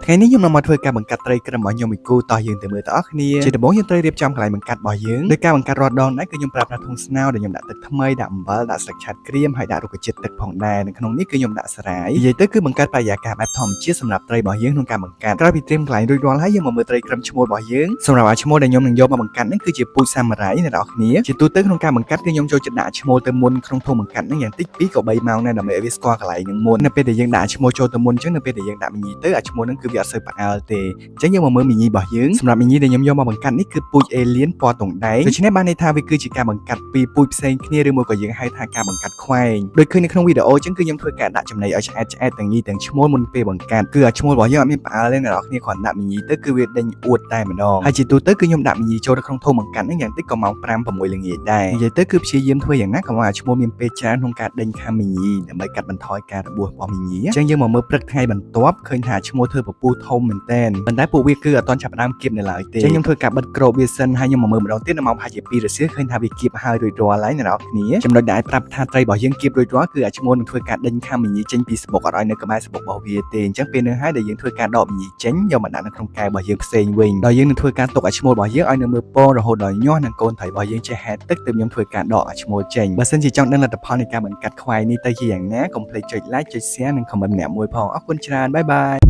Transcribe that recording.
ថ្ងៃនេះខ្ញុំនឹងមកធ្វើការបង្កាត់ត្រីក្រឹមរបស់ខ្ញុំមួយគូតោះយើងទៅមើលតអស់គ្នាជាដំបូងយើងត្រូវរៀបចំកន្លែងបង្កាត់របស់យើងដោយការបង្កាត់រាល់ដងដែរគឺខ្ញុំប្រើប្រាស់ធុងស្នោដែលខ្ញុំដាក់ទឹកថ្មីដាក់អំបិលដាក់ស្លឹកឆាត់ក្រៀមហើយដាក់រុក្ខជាតិទឹកផងដែរនៅក្នុងនេះគឺខ្ញុំដាក់ស្រាយនិយាយទៅគឺបង្កាត់បរិយាកាសបែបធម្មជាតិសម្រាប់ត្រីរបស់យើងក្នុងការបង្កាត់ក្រោយពីត្រៀមកន្លែងរួចរាល់ហើយយើងមកមើលត្រីក្រឹមឈ្មោលរបស់យើងសម្រាប់ឈ្មោលដែលខ្ញុំនឹងយកមកបង្កាត់នេះគឺជាពូជសាមរ៉ៃអ្នកនរគ្នាជាទូទៅក្នុងការបង្កាត់គឺខ្ញុំចូលចិត្តដាក់ឈ្មោលទៅមុនក្នុងធុងបង្កាត់នេះយ៉ាងតិច2ក៏3ម៉ោងដែរដើម្បីឲ្យវាស្គាល់កន្លែងនឹងមុននៅពេលដែលយើងដាក់ឈ្មោលចូលទៅមុនអញ្ចឹងនៅពេលដែលយើងដាក់មីញីទៅអាឈ្មោលនឹងគឺវាអត់សូវផ្អើលទេអញ្ចឹងយើងមកមើលមីញីរបស់យើងសម្រាប់មីញីដែលខ្ញុំយកមកបង្កាត់នេះគឺពូជអេលៀនពណ៌តុងដែងដូច្នេះបានន័យថាវាគឺជាការបង្កាត់ពីពូជផ្សេងគ្នាឬមួយក៏យើងហៅថាការបង្កាត់ខ្វែងដូចឃើញនៅក្នុងវីដេអូអញ្ចឹងគឺខ្ញុំធ្វើការដាក់ចំណីឲ្យឆ្អែតទាំងញីទាំងឈ្មោលមុនពេលបង្កាត់គឺអាឈ្មោលរបស់យើងអត់មានផ្អើលទេអ្នកនរគ្នាគ្រាន់ដាក់មីញីទៅគឺវាដេញអួតតែម្ដងហើយជាទូទៅគឺខ្ញុំដាក់មីញីចូលទៅក្នុងធុងបង្កាត់នេះយ៉ាងតិចក៏ម៉ោង5 6ល្ងាចដែរនិយាយទៅគឺព្យាយាមធ្វើយ៉ាងណាកុំឲ្យអាឈ្មោលមានពេលច្រើនក្នុងការដេញខាំមីញីដើម្បីកាត់បន្ថយការរបួសរបស់មីញីអញ្ចឹងយើងមកមើលព្រឹកថ្ងៃបន្ទាប់ឃើញថាឈ្មោលធ្វើពពុះធំមែនតើប៉ុន្តែពួកវាគឺអត់ទាន់ចាប់ផ្ដើមគៀបនៅឡើយទេអញ្ចឹងខ្ញុំធ្វើការបិទក្របវាសិនហើយខ្ញុំមកមើលម្ដងទៀតនៅម៉ោងប្រហែលជា2 រសៀលឃើញថាវាគៀបហើយរួចរាល់ហើយអ្នកនរគ្នាចំណុចដែលប្រាប់ថាត្រីរបស់យើងគៀបរួចរាល់គឺអាឈ្មោលនឹងធ្វើការដេញខាំមីញីចេញពីស្បុកអត់ឲ្យនៅក្បែរស្បុករបស់វាទេអញ្ចឹងពេលនោះហើយដែលយើងធ្វើការដកមីញីចេញយកមកដាក់នៅក្នុងកែវរបស់យើងផ្សេងវិញដល់យើងនឹងធ្វើការទុកអាឈ្មោលរបស់យើងឲ្យនៅមើលពងរហូតដល់ញាស់និងកូនត្រីរបស់យើងចេះហែតទឹកទើបខ្ញុំធ្វើការដកអាឈ្មោលចេញបើសិនជាចង់ដឹងលទ្ធផលនៃការបង្កាត់ខ្វែងនេះទៅជាយ៉ាងណាកុំភ្លេចចុច like ចុច share និង comment ម្នាក់មួយផងអរគុណច្រើនបាយបាយ